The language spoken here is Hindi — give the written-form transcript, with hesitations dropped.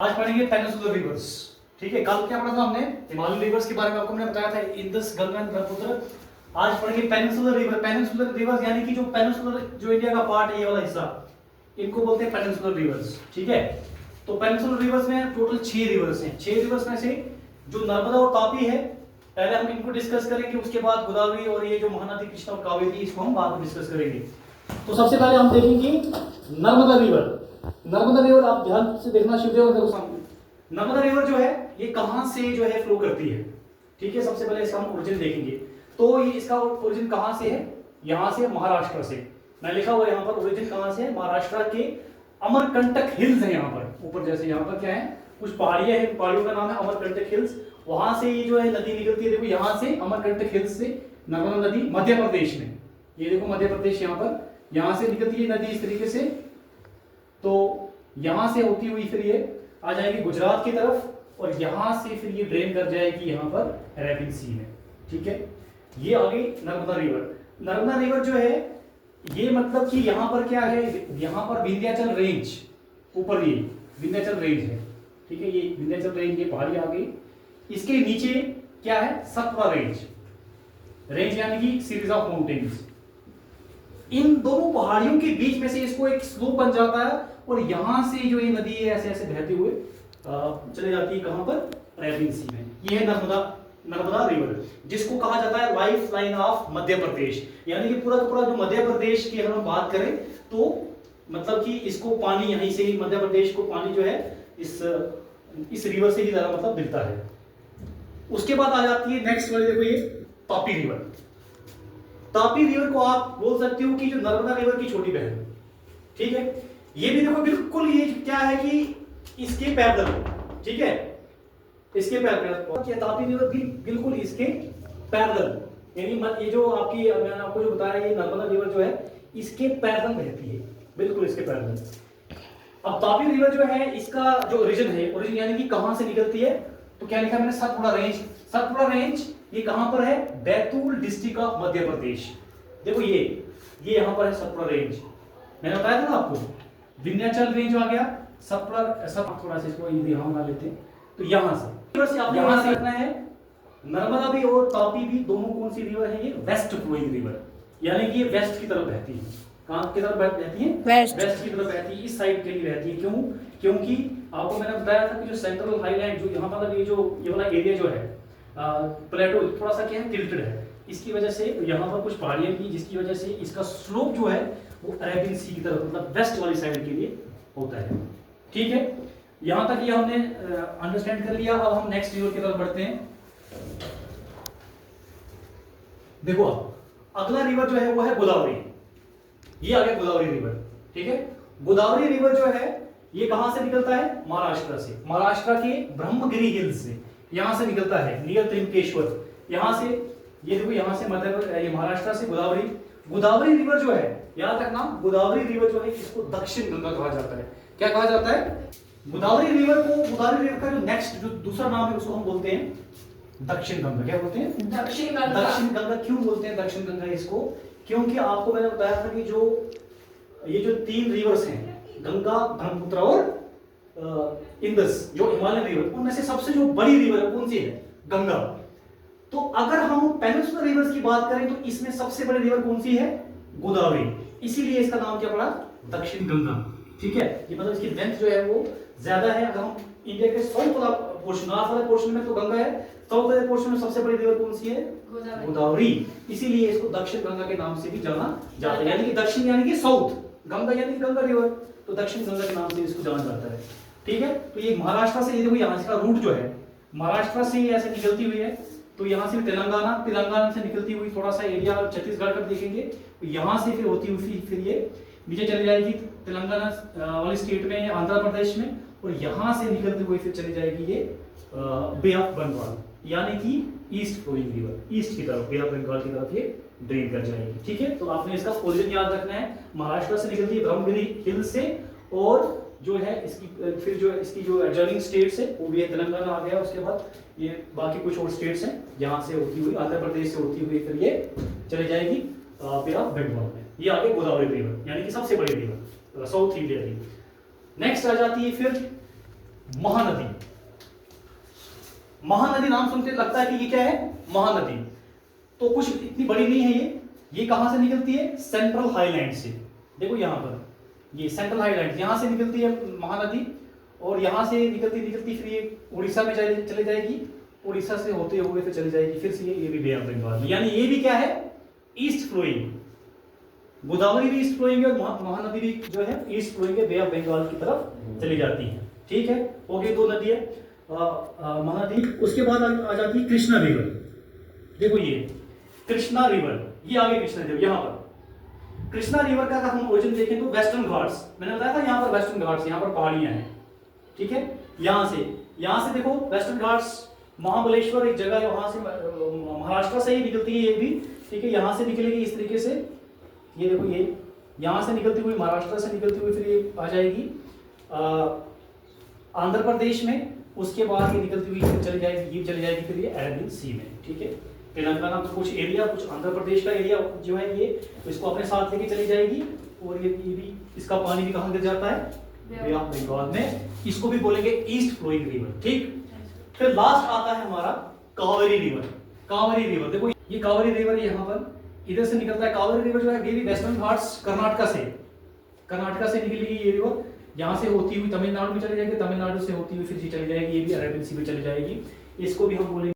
आज पढ़ेंगे पेनिनसुलर रिवर्स। ठीक है, कल क्या पढ़ा था हमने? हिमालयन रिवर्स के बारे में आपको मैंने बताया था, इंडस, गंगा, ब्रह्मपुत्र। आज पढ़ेंगे पेनिनसुलर रिवर। पेनिनसुलर रिवर्स यानी कि जो पेनिनसुलर, जो इंडिया का पार्ट है, ये वाला हिस्सा, इनको बोलते हैं पेनिनसुलर रिवर्स। ठीक है, तो पेनिनसुलर रिवर्स में टोटल 6 रिवर्स हैं। 6 रिवर्स में से जो नर्मदा और तापी है, पहले हम इनको डिस्कस करेंगे, उसके बाद गोदावरी और ये जो महानदी कृष्णा और कावेरी, इसको हम बाद में डिस्कस करेंगे। तो सबसे पहले हम देखेंगे नर्मदा रिवर। नर्मदा रिवर आप ध्यान से देखना, शिवदेव देखो सामने। नर्मदा रिवर जो है ये कहां से जो है फ्लो करती है? ठीक है, सबसे पहले इसका हम ओरिजिन देखेंगे। तो ये इसका ओरिजिन कहां से है? यहां से, महाराष्ट्र से। मैं लिखा हुआ यहां पर ओरिजिन कहां से है? महाराष्ट्र के अमरकंटक हिल्स है यहाँ पर ऊपर, जैसे यहाँ पर क्या है, कुछ पहाड़ियां हैं, पहाड़ियों का नाम है अमरकंटक हिल्स। वहां से ये जो है नदी निकलती है। देखो यहाँ से अमरकंटक हिल्स से नर्मदा नदी मध्य प्रदेश में, ये देखो मध्य प्रदेश, यहाँ पर यहां से निकलती है नदी इस तरीके से। तो यहां से होती हुई फिर ये आ जाएगी गुजरात की तरफ, और यहां से फिर ये ड्रेन कर जाएगी यहाँ पर अरेबियन सी में। ठीक है, ये आ गई नर्मदा रिवर। नर्मदा रिवर जो है ये मतलब कि यहाँ पर क्या है, यहाँ पर विंध्याचल रेंज, ऊपर ये विंध्याचल रेंज है। ठीक है, ये विंध्याचल रेंज, ये पहाड़ी आ गई। इसके नीचे क्या है? सतपुड़ा रेंज। रेंज यानी कि सीरीज ऑफ माउंटेन्स। इन दोनों पहाड़ियों के बीच में से इसको एक स्लोप बन जाता है, और यहां से जो ये नदी है ऐसे ऐसे बहते हुए चले जाती है कहां पर? अरेबियन सी में। ये है नर्मदा रिवर, जिसको कहा जाता है life line of Madhya Pradesh. यानी कि पूरा का पूरा जो मध्य प्रदेश की अगर हम बात करें तो मतलब कि इसको पानी यहीं से ही, मध्य प्रदेश को पानी जो है इस रिवर से ही ज्यादा मतलब मिलता है। उसके बाद आ जाती है नेक्स्ट वाली, देखो ये तापी रिवर। तापी रिवर को आप बोल सकते हो कि जो नर्मदा रिवर की छोटी बहन। ठीक है, ये भी देखो बिल्कुल ये क्या है कि इसके पैरेलल। ठीक है, इसके पैरेलल तापी रिवर भी बिल्कुल इसके पैरेलल, यानी ये जो आपकी मैंने आपको जो बताया, ये नर्मदा रिवर जो है इसके पैरेलल बहती है, बिल्कुल इसके पैरेलल। अब तापी रिवर जो है इसका जो ओरिजिन है, ओरिजिन यानी कि कहां से निकलती है, तो क्या लिखा मैंने? सतपुड़ा रेंज। सतपुड़ा रेंज ये कहां पर है? Betul district of Madhya Pradesh. देखो ये यहां पर है सतपुड़ा रेंज। मैंने बताया था ना आपको, विंध्याचल रेंज आ गया, सतपुड़ा, सब थोड़ा सा इसको यहां बना लेते हैं। तो यहां से आपने यहां से रखना है। नर्मदा भी और तापी भी दोनों कौन सी रिवर है? ये वेस्ट फ्लोइंग रिवर, यानी कि ये वेस्ट की तरफ बहती है। कहां की तरफ बहती है? वेस्ट की तरफ बहती है, इस साइड के लिए बहती है। क्यों? क्योंकि आपको मैंने बताया था कि जो सेंट्रल हाईलैंड, जो यहाँ पर ये वाला एरिया जो है प्लेटो, थोड़ा सा क्या है, टिल्टेड है। इसकी वजह से यहाँ पर कुछ पहाड़ियां भी, जिसकी वजह से इसका स्लोप जो है वो अरेबियन सी की तरफ, मतलब वेस्ट वाली साइड के लिए होता है। ठीक है, यहां तक ये हमने अंडरस्टैंड कर लिया। अब हम नेक्स्ट रिवर की तरफ बढ़ते हैं। देखो अगला रिवर जो है वो है गोदावरी। ये आ गया गोदावरी रिवर। ठीक है, गोदावरी रिवर जो है ये कहां से निकलता है? महाराष्ट्र से। महाराष्ट्र के ब्रह्मगिरी हिल्स से यहां से निकलता है, नियर त्रिंकेश्वर। यहां से ये देखो, यहां से ये महाराष्ट्र से गोदावरी। गोदावरी रिवर जो है, याद रखना, गोदावरी रिवर जो है इसको दक्षिण गंगा कहा जाता है। क्या कहा जाता है? गोदावरी रिवर को, गोदावरी रिवर का जो नेक्स्ट, जो दूसरा नाम है, उसको हम बोलते हैं दक्षिण गंगा। क्या बोलते हैं? दक्षिण गंगा। दक्षिण गंगा क्यों बोलते हैं दक्षिण गंगा इसको? क्योंकि आपको मैंने बताया था कि ये जो 3 रिवर्स हैं, गंगा, ब्रह्मपुत्र और इंदस, जो हिमालयन रिवर, उनमें से सबसे जो बड़ी रिवर है कौन सी है? गंगा। तो अगर हम पेनिनसुलर रिवर्स की बात करें तो इसमें सबसे बड़ी रिवर कौन सी है? गोदावरी। इसीलिए इसका नाम क्या पड़ा? दक्षिण गंगा। ठीक है, ये मतलब इसकी लेंथ जो है वो ज्यादा है। अगर हम इंडिया के साउथ वाला पोर्शन, नॉर्थ वाले पोर्शन में तो गंगा है, साउथ वाले पोर्शन में सबसे बड़ी रिवर कौन सी है? गोदावरी। इसीलिए इसको दक्षिण गंगा के नाम से भी जाना जाता है, यानी कि दक्षिण यानी कि साउथ, गंगा यानी कि गंगा रिवर, तो दक्षिण गंगा के नाम से इसको जाना जाता है। ठीक है, तो ये महाराष्ट्र से, ये देखो यहाँ से का रूट जो है महाराष्ट्र से ऐसे निकलती हुई है, तो यहाँ से तेलंगाना से निकलती हुई थोड़ा सा एरिया छत्तीसगढ़ का देखेंगे, तो यहाँ से फिर होती हुई फिर ये नीचे चली जाएगी तेलंगाना वाली स्टेट में, आंध्र प्रदेश में, और यहाँ से निकलते हुए फिर चली जाएगी ये बे ऑफ बंगाल, यानी कि ईस्ट फ्लोइंग रिवर, ईस्ट की तरफ, बे ऑफ बंगाल की तरफ ये ड्रेन कर जाएगी। ठीक है, तो आपने इसका ओरिजिन याद रखना है। महाराष्ट्र से निकलती है ब्रह्मगिरी हिल से, और जो है इसकी फिर जो इसकी जो एडजॉइनिंग स्टेट्स है वो भी है, तेलंगाना आ गया, उसके बाद ये बाकी कुछ और स्टेट्स हैं, यहाँ से होती हुई आंध्र प्रदेश से होती हुई फिर ये चले जाएगी बे ऑफ बंगाल में। ये आगे गोदावरी रिवर, यानी कि सबसे बड़ी रिवर साउथ इंडिया की। नेक्स्ट आ जाती है फिर महानदी। महानदी नाम सुनते लगता है कि ये क्या है, महानदी। तो कुछ इतनी बड़ी नहीं है ये कहां से निकलती है, सेंट्रल हाईलैंड से। देखो यहां पर ये सेंट्रल हाईलैंड यहां से निकलती है महानदी, और यहां से निकलती निकलती फिर ये उड़ीसा में चले जाएगी, उड़ीसा से होते हुए फिर चली जाएगी फिर से ये भी बे ऑफ बंगाल में। यानी ये भी क्या है, ईस्ट फ्लोइंग। गोदावरी भी ईस्ट फ्लोइंग है और महानदी भी जो है ईस्ट फ्लोइंग है, बे ऑफ बंगाल की तरफ चली जाती है। ठीक है, हो गई 2 नदियां महानदी। उसके बाद आ जाती है कृष्णा रिवर। देखो ये कृष्णा रिवर, ये आगे कृष्णा रिवर। यहाँ पर कृष्णा रिवर का अगर हम ओरिजिन देखें तो वेस्टर्न घाट्स, मैंने बताया था यहाँ पर वेस्टर्न घाट्स, यहाँ पर पहाड़ियां हैं। ठीक है, यहाँ से देखो वेस्टर्न घाट्स, महाबलेश्वर एक जगह है, वहां से महाराष्ट्र से ही निकलती है ये भी। ठीक है, यहाँ से निकलेगी इस तरीके से, ये देखो ये यहाँ से निकलती हुई, महाराष्ट्र से निकलती हुई फिर ये आ जाएगी आंध्र प्रदेश में। उसके बाद ये निकलती हुई चली जाएगी फिर ये अरेबियन सी में। ठीक है, तेलंगाना का कुछ एरिया, कुछ आंध्र प्रदेश का एरिया जो है ये, तो इसको अपने साथ लेके चली जाएगी। और ये भी, इसका पानी भी कहाँ गिर जाता है, बे ऑफ बंगाल में। इसको भी बोलेंगे ईस्ट फ्लोइंग रिवर। ठीक, फिर लास्ट आता है हमारा कावेरी रिवर। कावेरी रिवर देखो ये कावेरी रिवर यहाँ पर इधर से निकलता है। कावेरी रिवर जो है ये भी वेस्टर्न घाट्स कर्नाटका से निकलेगी ये रिवर, यहाँ से होती हुई तमिलनाडु में चली जाएगी, तमिलनाडु से होती हुई फिर चली जाएगी, ये भी अरेबियन सी में चली जाएगी। इसको भी हम बोलेंगे